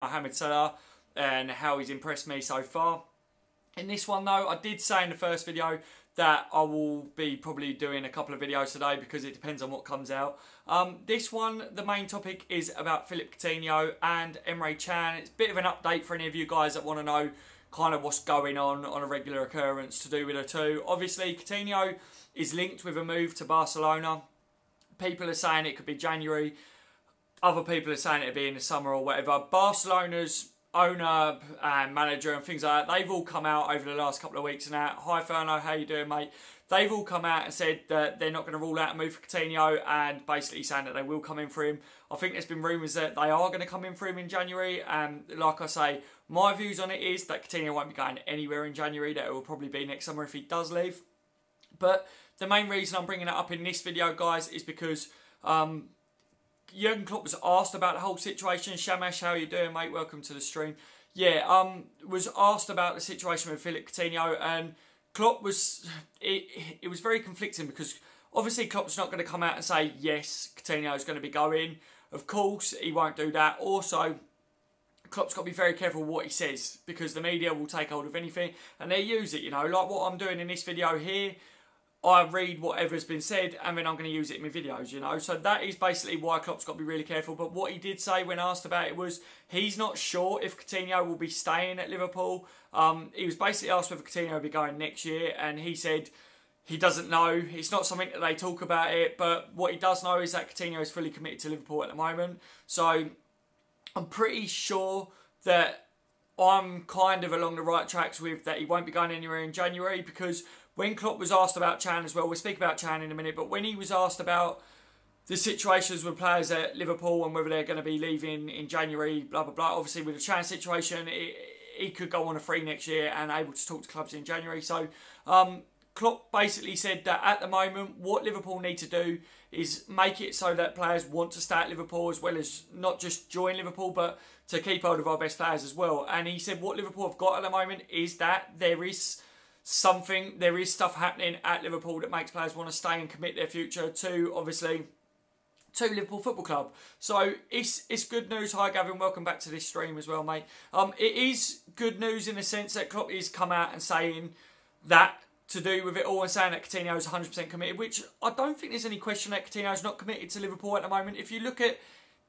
Mohamed Salah and how he's impressed me so far. In this one though, I did say in the first video that I will be probably doing a couple of videos today because it depends on what comes out. This one, the main topic is about Phillipe Coutinho and Emre Can. It's a bit of an update for any of you guys that want to know kind of what's going on a regular occurrence to do with the two. Obviously, Coutinho is linked with a move to Barcelona. People are saying it could be January. Other people are saying it'll be in the summer or whatever. Barcelona's owner and manager and things like that, they've all come out over the last couple of weeks and that. Hi Ferno, how you doing, mate? They've all come out and said that they're not going to rule out a move for Coutinho and basically saying that they will come in for him. I think there's been rumours that they are going to come in for him in January, and like I say, my views on it is that Coutinho won't be going anywhere in January, that it will probably be next summer if he does leave. But the main reason I'm bringing it up in this video, guys, is because Jurgen Klopp was asked about the whole situation. Shamash, how you doing, mate? Welcome to the stream. Yeah, was asked about the situation with Phillipe Coutinho, and Klopp was... It was very conflicting because obviously Klopp's not going to come out and say, yes, Coutinho's going to be going. Of course, he won't do that. Also, Klopp's got to be very careful what he says because the media will take hold of anything and they use it, you know. Like what I'm doing in this video here, I read whatever's been said and then I'm going to use it in my videos, you know. So that is basically why Klopp's got to be really careful. But what he did say when asked about it was he's not sure if Coutinho will be staying at Liverpool. He was basically asked whether Coutinho will be going next year and he said he doesn't know. It's not something that they talk about it. But what he does know is that Coutinho is fully committed to Liverpool at the moment. So I'm pretty sure that I'm kind of along the right tracks with that he won't be going anywhere in January because when Klopp was asked about Can as well, we'll speak about Can in a minute, but when he was asked about the situations with players at Liverpool and whether they're going to be leaving in January, blah, blah, blah, obviously with the Can situation, he could go on a free next year and able to talk to clubs in January. So Klopp basically said that at the moment, what Liverpool need to do is make it so that players want to stay at Liverpool as well as not just join Liverpool, but to keep hold of our best players as well. And he said what Liverpool have got at the moment is that there is stuff happening at Liverpool that makes players want to stay and commit their future to, obviously, to Liverpool Football Club. So it's good news. Hi Gavin, welcome back to this stream as well, mate. It is good news in the sense that Klopp is come out and saying that to do with it all and saying that Coutinho is 100% committed, which I don't think there's any question that Coutinho is not committed to Liverpool at the moment. If you look at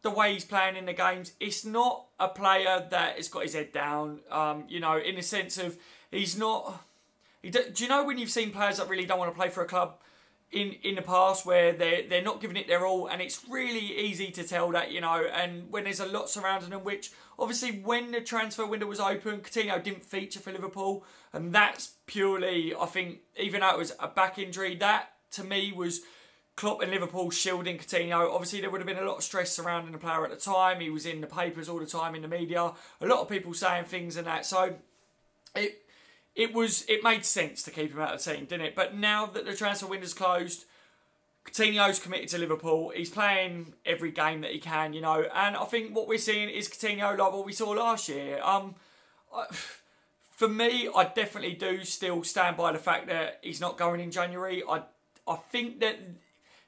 the way he's playing in the games, it's not a player that has got his head down, you know, in the sense of he's not... Do you know when you've seen players that really don't want to play for a club in the past where they're not giving it their all and it's really easy to tell that, you know, and when there's a lot surrounding them, which obviously when the transfer window was open, Coutinho didn't feature for Liverpool and that's purely, I think, even though it was a back injury, that to me was Klopp and Liverpool shielding Coutinho. Obviously there would have been a lot of stress surrounding the player at the time. He was in the papers all the time, in the media, a lot of people saying things and that, so it made sense to keep him out of the team, didn't it? But now that the transfer window's closed, Coutinho's committed to Liverpool. He's playing every game that he can, you know. And I think what we're seeing is Coutinho like what we saw last year. For me, I definitely do still stand by the fact that he's not going in January. I think that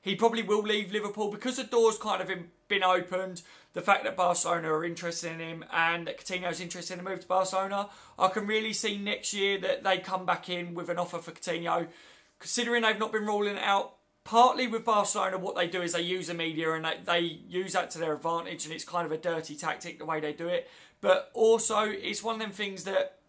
he probably will leave Liverpool because the door's kind of been opened. The fact that Barcelona are interested in him and that Coutinho's interested in a move to Barcelona, I can really see next year that they come back in with an offer for Coutinho. Considering they've not been ruling it out, partly with Barcelona, what they do is they use the media and they use that to their advantage and it's kind of a dirty tactic the way they do it. But also, it's one of them things that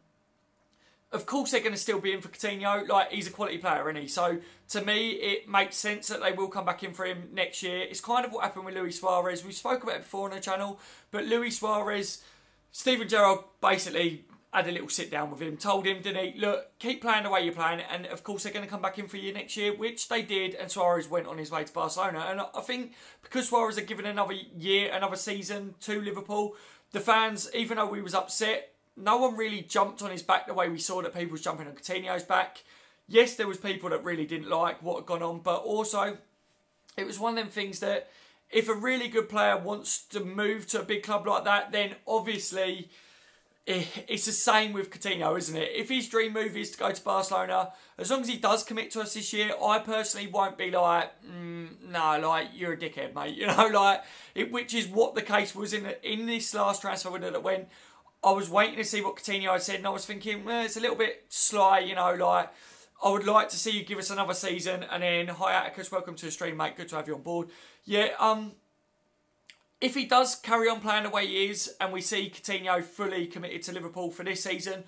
of course they're going to still be in for Coutinho. Like, he's a quality player, isn't he? So, to me, it makes sense that they will come back in for him next year. It's kind of what happened with Luis Suarez. We spoke about it before on the channel. But Luis Suarez, Steven Gerrard basically had a little sit down with him. Told him, didn't he? Look, keep playing the way you're playing. And, of course, they're going to come back in for you next year. Which they did. And Suarez went on his way to Barcelona. And I think because Suarez had given another year, another season to Liverpool, the fans, even though we was upset, no one really jumped on his back the way we saw that people was jumping on Coutinho's back. Yes, there was people that really didn't like what had gone on, but also it was one of them things that if a really good player wants to move to a big club like that, then obviously it's the same with Coutinho, isn't it? If his dream move is to go to Barcelona, as long as he does commit to us this year, I personally won't be like, no, like, you're a dickhead, mate. You know, like, which is what the case was in this last transfer window that went. I was waiting to see what Coutinho had said, and I was thinking, well, it's a little bit sly, you know, like, I would like to see you give us another season. And then, hi Atticus, welcome to the stream, mate. Good to have you on board. Yeah, if he does carry on playing the way he is, and we see Coutinho fully committed to Liverpool for this season,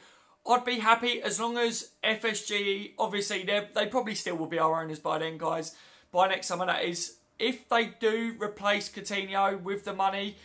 I'd be happy as long as FSG, obviously, they probably still will be our owners by then, guys. By next summer, that is. If they do replace Coutinho with the money,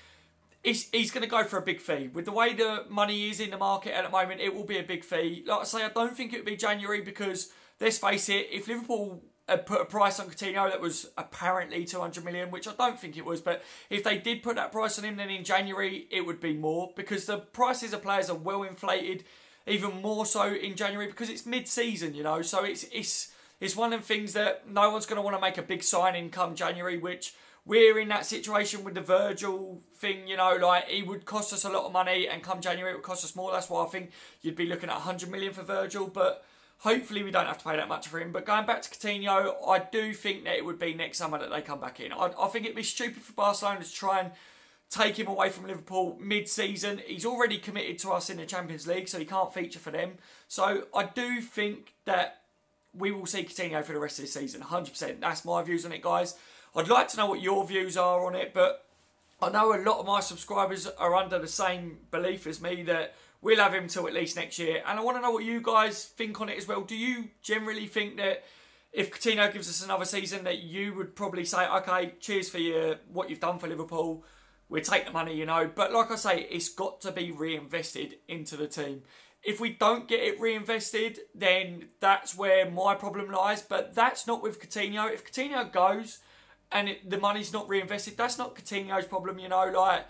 he's going to go for a big fee. With the way the money is in the market at the moment, it will be a big fee. Like I say, I don't think it would be January because, let's face it, if Liverpool had put a price on Coutinho that was apparently 200 million, which I don't think it was, but if they did put that price on him, then in January it would be more, because the prices of players are well inflated, even more so in January because it's mid-season, you know. So it's one of the things that no one's going to want to make a big signing come January, which we're in that situation with the Virgil thing, you know, like, he would cost us a lot of money, and come January it would cost us more. That's why I think you'd be looking at 100 million for Virgil, but hopefully we don't have to pay that much for him. But going back to Coutinho, I do think that it would be next summer that they come back in. I think it'd be stupid for Barcelona to try and take him away from Liverpool mid-season. He's already committed to us in the Champions League, so he can't feature for them. So I do think that we will see Coutinho for the rest of the season, 100%. That's my views on it, guys. I'd like to know what your views are on it, but I know a lot of my subscribers are under the same belief as me that we'll have him till at least next year. And I want to know what you guys think on it as well. Do you generally think that if Coutinho gives us another season, that you would probably say, okay, cheers for what you've done for Liverpool, we'll take the money, you know. But like I say, it's got to be reinvested into the team. If we don't get it reinvested, then that's where my problem lies. But that's not with Coutinho. If Coutinho goes and the money's not reinvested, that's not Coutinho's problem, you know, like.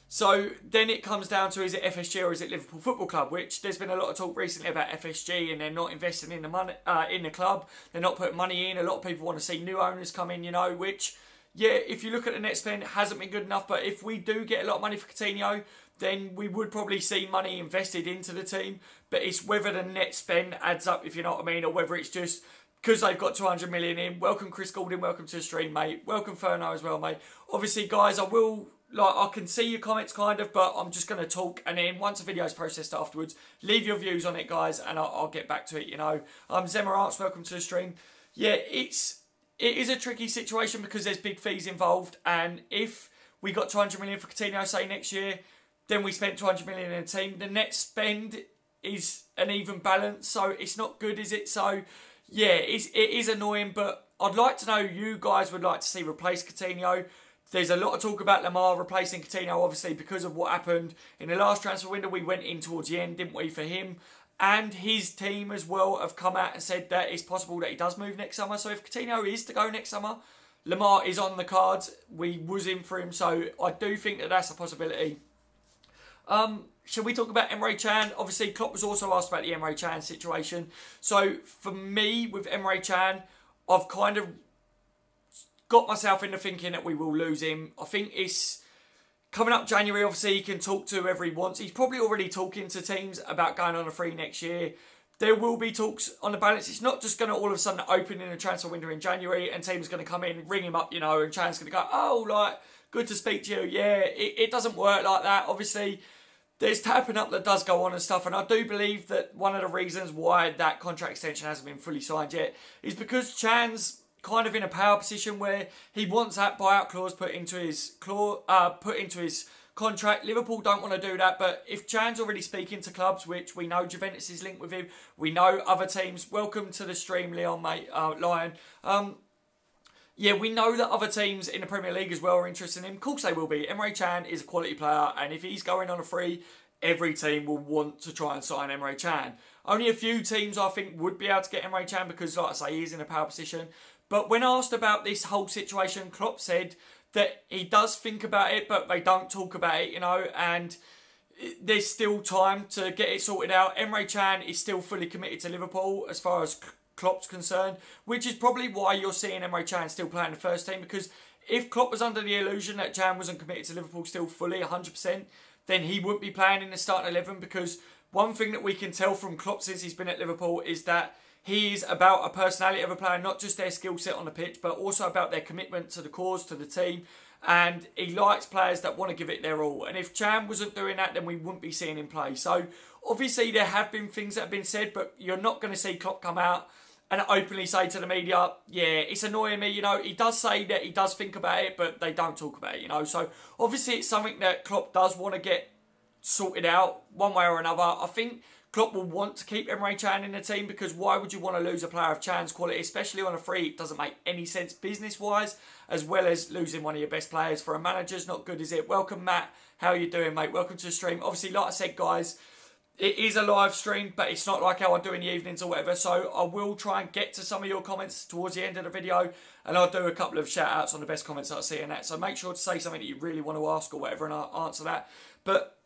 So then it comes down to, is it FSG or is it Liverpool Football Club? Which there's been a lot of talk recently about FSG, and they're not investing in the money in the club. They're not putting money in. A lot of people want to see new owners come in, you know, which, yeah, if you look at the net spend, it hasn't been good enough. But if we do get a lot of money for Coutinho, then we would probably see money invested into the team. But it's whether the net spend adds up, if you know what I mean, or whether it's just because they've got 200 million in. Welcome, Chris Gordon. Welcome to the stream, mate. Welcome, Ferno, as well, mate. Obviously, guys, I can see your comments kind of, but I'm just going to talk, and then once the video's processed afterwards, leave your views on it, guys, and I'll get back to it, you know. Zemmer Arts, welcome to the stream. Yeah, it is a tricky situation because there's big fees involved, and if we got 200 million for Coutinho, say, next year, then we spent 200 million in a team, the net spend is an even balance, so it's not good, is it? So, yeah, it is annoying, but I'd like to know you guys would like to see replace Coutinho. There's a lot of talk about Lamar replacing Coutinho, obviously, because of what happened in the last transfer window. We went in towards the end, didn't we, for him? And his team as well have come out and said that it's possible that he does move next summer. So if Coutinho is to go next summer, Lamar is on the cards. We was in for him, so I do think that that's a possibility. Shall we talk about Emre Can? Obviously, Klopp was also asked about the Emre Can situation. So for me, with Emre Can, I've kind of got myself into thinking that we will lose him. I think it's coming up January. Obviously, he can talk to whoever he wants. He's probably already talking to teams about going on a free next year. There will be talks on the balance. It's not just going to all of a sudden open in a transfer window in January and teams going to come in, ring him up, you know, and Chan's going to go, oh, like, good to speak to you. Yeah, it doesn't work like that. Obviously, there's tapping up that does go on and stuff, and I do believe that one of the reasons why that contract extension hasn't been fully signed yet is because Chan's kind of in a power position where he wants that buyout clause put into his contract. Liverpool don't want to do that, but if Chan's already speaking to clubs, which we know Juventus is linked with him, we know other teams. Welcome to the stream, Leon, mate, Lion. Yeah, we know that other teams in the Premier League as well are interested in him. Of course they will be. Emre Can is a quality player, and if he's going on a free, every team will want to try and sign Emre Can. Only a few teams, I think, would be able to get Emre Can because, like I say, he's in a power position. But when asked about this whole situation, Klopp said that he does think about it, but they don't talk about it, you know, and there's still time to get it sorted out. Emre Can is still fully committed to Liverpool as far as Klopp's concerned, which is probably why you're seeing Emre Can still playing the first team, because if Klopp was under the illusion that Can wasn't committed to Liverpool still fully 100%, then he wouldn't be playing in the starting 11, because one thing that we can tell from Klopp since he's been at Liverpool is that he's about a personality of a player, not just their skill set on the pitch, but also about their commitment to the cause, to the team. And he likes players that want to give it their all. And if Can wasn't doing that, then we wouldn't be seeing him play. So, obviously, there have been things that have been said, but you're not going to see Klopp come out and openly say to the media, yeah, it's annoying me, you know. He does say that he does think about it, but they don't talk about it, you know. So, obviously, it's something that Klopp does want to get sorted out one way or another. I think Klopp will want to keep Emre Can in the team, because why would you want to lose a player of Can's quality, especially on a free? It doesn't make any sense business-wise, as well as losing one of your best players. For a manager's not good, is it? Welcome, Matt. How are you doing, mate? Welcome to the stream. Obviously, like I said, guys, it is a live stream, but it's not like how I do in the evenings or whatever. So I will try and get to some of your comments towards the end of the video, and I'll do a couple of shout-outs on the best comments that I see in that. So make sure to say something that you really want to ask or whatever, and I'll answer that. But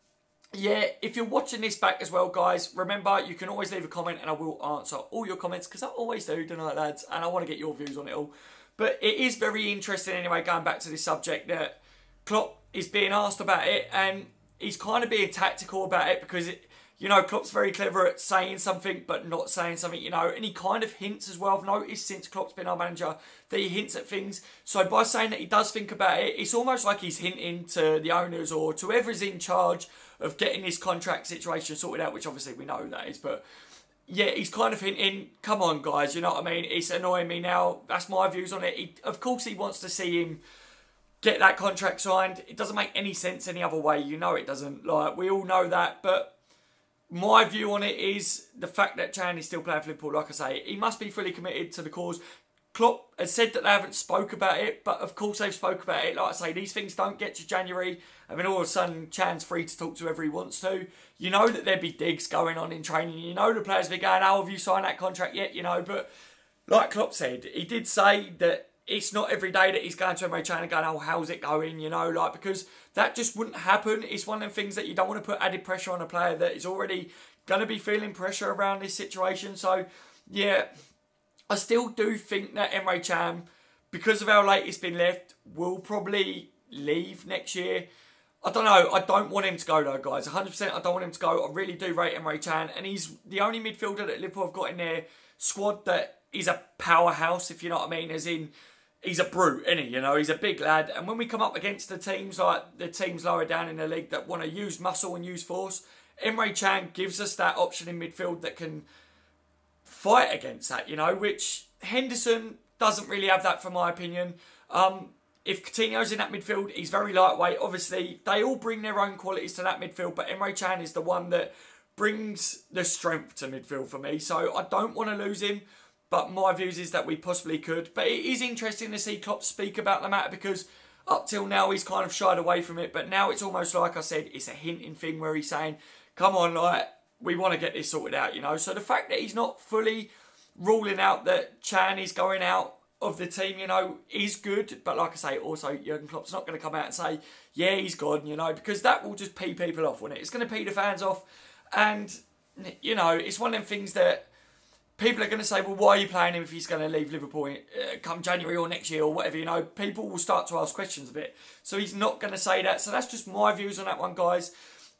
yeah, if you're watching this back as well, guys, remember, you can always leave a comment and I will answer all your comments, because I always do, don't I, lads? And I want to get your views on it all. But it is very interesting anyway, going back to this subject, that Klopp is being asked about it, and he's kind of being tactical about it, because, you know, Klopp's very clever at saying something but not saying something, you know, and he kind of hints as well. I've noticed since Klopp's been our manager that he hints at things. So by saying that he does think about it, it's almost like he's hinting to the owners or to whoever's in charge of getting this contract situation sorted out, which obviously we know that is, but yeah, he's kind of hinting, come on guys, you know what I mean? It's annoying me now. That's my views on it. Of course he wants to see him get that contract signed. It doesn't make any sense any other way. You know it doesn't. Like, we all know that, but my view on it is the fact that Can is still playing for Liverpool. Like I say, he must be fully committed to the cause. Klopp has said that they haven't spoke about it, but of course they've spoke about it. Like I say, these things don't get to January, and then all of a sudden Can's free to talk to whoever he wants to. You know that there'd be digs going on in training. You know the players be going, oh, have you signed that contract yet? You know, but like Klopp said, he did say that it's not every day that he's going to Emre Can and going, oh, how's it going? You know, like, because that just wouldn't happen. It's one of them things that you don't want to put added pressure on a player that is already going to be feeling pressure around this situation. So, yeah, I still do think that Emre Can, because of how late it's been left, will probably leave next year. I don't know. I don't want him to go though, guys. 100% I don't want him to go. I really do rate Emre Can. And he's the only midfielder that Liverpool have got in their squad that is a powerhouse, if you know what I mean. As in, he's a brute, isn't he? You know, he's a big lad. And when we come up against the teams like the teams lower down in the league that want to use muscle and use force, Emre Can gives us that option in midfield that can fight against that, you know, which Henderson doesn't really have that, for my opinion. If Coutinho's in that midfield, he's very lightweight. Obviously, they all bring their own qualities to that midfield, but Emre Can is the one that brings the strength to midfield for me. So I don't want to lose him, but my views is that we possibly could. But it is interesting to see Klopp speak about the matter, because up till now he's kind of shied away from it, but now it's almost like I said, it's a hinting thing where he's saying, come on, like, we want to get this sorted out, you know. So the fact that he's not fully ruling out that Can is going out of the team, you know, is good. But like I say, also, Jurgen Klopp's not going to come out and say, yeah, he's gone, you know, because that will just pee people off, won't it? It's going to pee the fans off. And, you know, it's one of them things that people are going to say, well, why are you playing him if he's going to leave Liverpool come January or next year or whatever, you know? People will start to ask questions of it. So he's not going to say that. So that's just my views on that one, guys.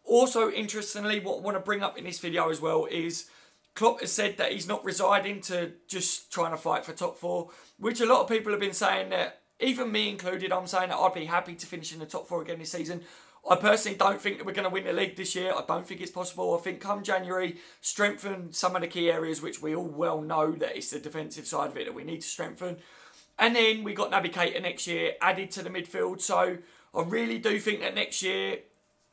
Also, interestingly, what I want to bring up in this video as well is Klopp has said that he's not residing to just trying to fight for top four, which a lot of people have been saying that, even me included, I'm saying that I'd be happy to finish in the top four again this season. I personally don't think that we're going to win the league this year. I don't think it's possible. I think come January, strengthen some of the key areas, which we all well know that it's the defensive side of it that we need to strengthen. And then we got Naby Keita next year added to the midfield. So I really do think that next year,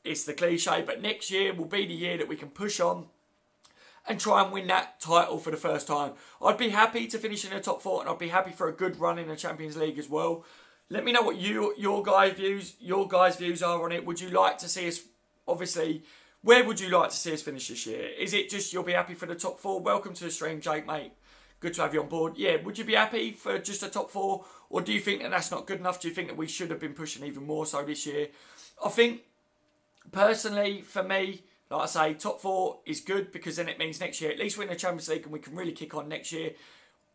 it's the cliche, but next year will be the year that we can push on and try and win that title for the first time. I'd be happy to finish in the top four, and I'd be happy for a good run in the Champions League as well. Let me know what your guys' views are on it. Would you like to see us, obviously, where would you like to see us finish this year? Is it just you'll be happy for the top four? Welcome to the stream, Jake, mate. Good to have you on board. Yeah, would you be happy for just a top four? Or do you think that that's not good enough? Do you think that we should have been pushing even more so this year? I think, personally, for me, like I say, top four is good, because then it means next year at least we're in the Champions League and we can really kick on next year.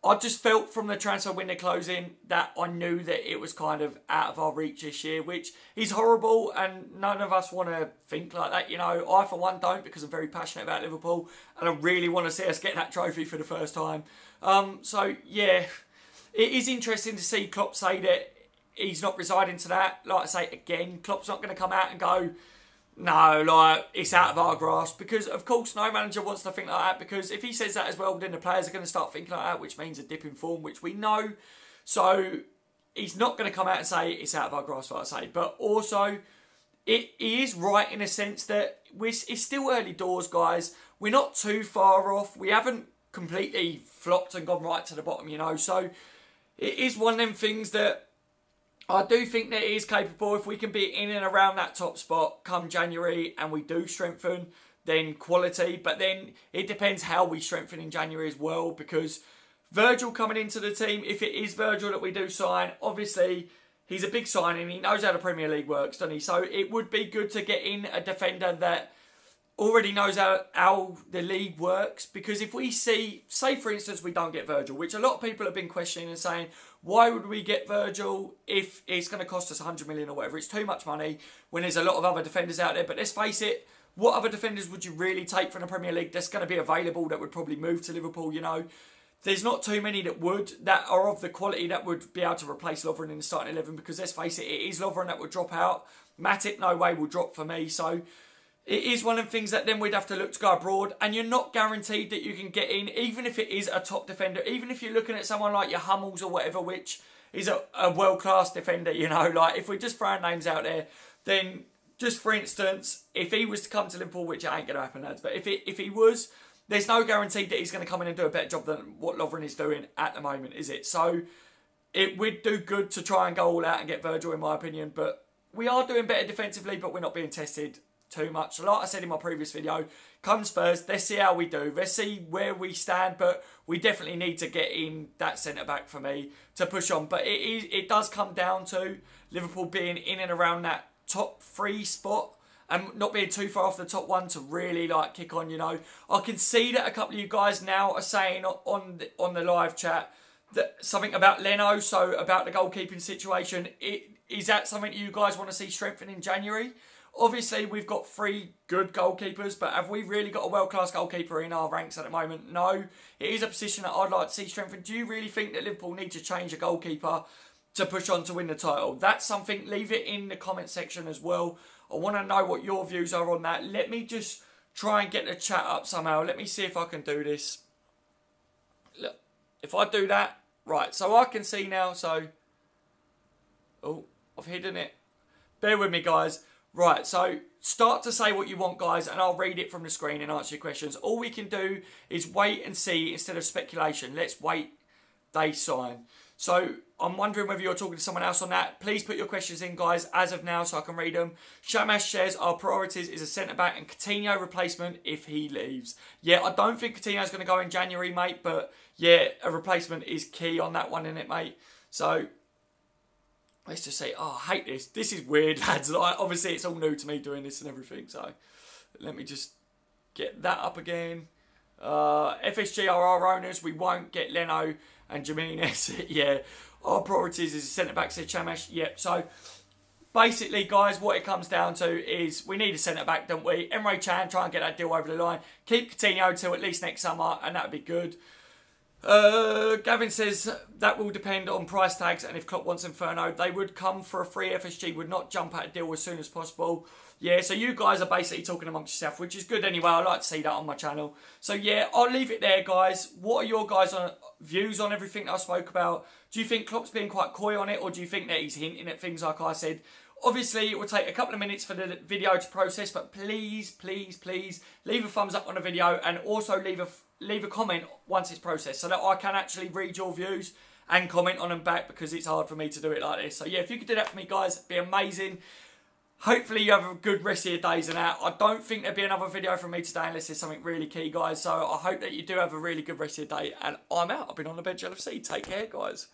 I just felt from the transfer window closing that I knew that it was kind of out of our reach this year, which is horrible, and none of us want to think like that. You know, I for one don't, because I'm very passionate about Liverpool and I really want to see us get that trophy for the first time. So yeah, it is interesting to see Klopp say that he's not residing to that. Like I say again, Klopp's not going to come out and go, no, like, it's out of our grasp. Because, of course, no manager wants to think like that. Because if he says that as well, then the players are going to start thinking like that, which means a dip in form, which we know. So, he's not going to come out and say it's out of our grasp, like I say. But also, he is right in a sense that it's still early doors, guys. We're not too far off. We haven't completely flopped and gone right to the bottom, you know. So, it is one of them things that I do think that it is capable. If we can be in and around that top spot come January and we do strengthen, then quality. But then it depends how we strengthen in January as well, because Virgil coming into the team, if it is Virgil that we do sign, obviously he's a big signing. He knows how the Premier League works, doesn't he? So it would be good to get in a defender that already knows how the league works. Because if we see, say for instance, we don't get Virgil, which a lot of people have been questioning and saying, why would we get Virgil if it's going to cost us 100 million or whatever? It's too much money when there's a lot of other defenders out there. But let's face it, what other defenders would you really take from the Premier League that's going to be available that would probably move to Liverpool, you know? There's not too many that are of the quality that would be able to replace Lovren in the starting 11, because let's face it, it is Lovren that would drop out. Matip, no way, will drop for me. So it is one of the things that then we'd have to look to go abroad, and you're not guaranteed that you can get in, even if it is a top defender, even if you're looking at someone like your Hummels or whatever, which is a world-class defender, you know, like if we're just throwing names out there, then just for instance, if he was to come to Liverpool, which ain't going to happen, lads, but if he was, there's no guarantee that he's going to come in and do a better job than what Lovren is doing at the moment, is it? So it would do good to try and go all out and get Virgil, in my opinion, but we are doing better defensively, but we're not being tested too much. Like I said in my previous video, come Spurs, let's see how we do. Let's see where we stand, but we definitely need to get in that centre-back for me to push on. But it does come down to Liverpool being in and around that top 3 spot and not being too far off the top 1 to really like kick on, you know. I can see that a couple of you guys now are saying on the live chat that something about Leno, so about the goalkeeping situation. Is that something you guys want to see strengthen in January? Obviously, we've got 3 good goalkeepers, but have we really got a world-class goalkeeper in our ranks at the moment? No. It is a position that I'd like to see strengthened. Do you really think that Liverpool need to change a goalkeeper to push on to win the title? That's something, leave it in the comment section as well. I want to know what your views are on that. Let me just try and get the chat up somehow. Let me see if I can do this. Look, if I do that, right, so I can see now, so... Oh, I've hidden it. Bear with me, guys. Right, so start to say what you want, guys, and I'll read it from the screen and answer your questions. All we can do is wait and see instead of speculation. Let's wait, they sign. So I'm wondering whether you're talking to someone else on that. Please put your questions in, guys, as of now, so I can read them. Shamash says our priorities is a centre-back and Coutinho replacement if he leaves. Yeah, I don't think Coutinho's going to go in January, mate, but yeah, a replacement is key on that one, isn't it, mate? So... let's just say, oh, I hate this. This is weird, lads. Like, obviously, it's all new to me doing this and everything. So, let me just get that up again. FSG are our owners. We won't get Leno and Jimenez. Yeah, our priorities is centre-back, said Chamash. Yep, so basically, guys, what it comes down to is we need a centre-back, don't we? Emre Can, try and get that deal over the line. Keep Coutinho till at least next summer, and that would be good. Gavin says that will depend on price tags and if Klopp wants Inferno. They would come for a free FSG, would not jump at a deal as soon as possible. Yeah, so you guys are basically talking amongst yourself, which is good anyway. I like to see that on my channel. So yeah, I'll leave it there, guys. What are your guys' views on everything that I spoke about? Do you think Klopp's being quite coy on it, or do you think that he's hinting at things like I said? Obviously, it will take a couple of minutes for the video to process, but please, please, please leave a thumbs up on the video and also leave a comment once it's processed so that I can actually read your views and comment on them back, because it's hard for me to do it like this. So yeah, if you could do that for me, guys, it'd be amazing. Hopefully you have a good rest of your days and that. I don't think there'll be another video from me today unless there's something really key, guys. So I hope that you do have a really good rest of your day, and I'm out. I've been on the bench LFC. Take care, guys.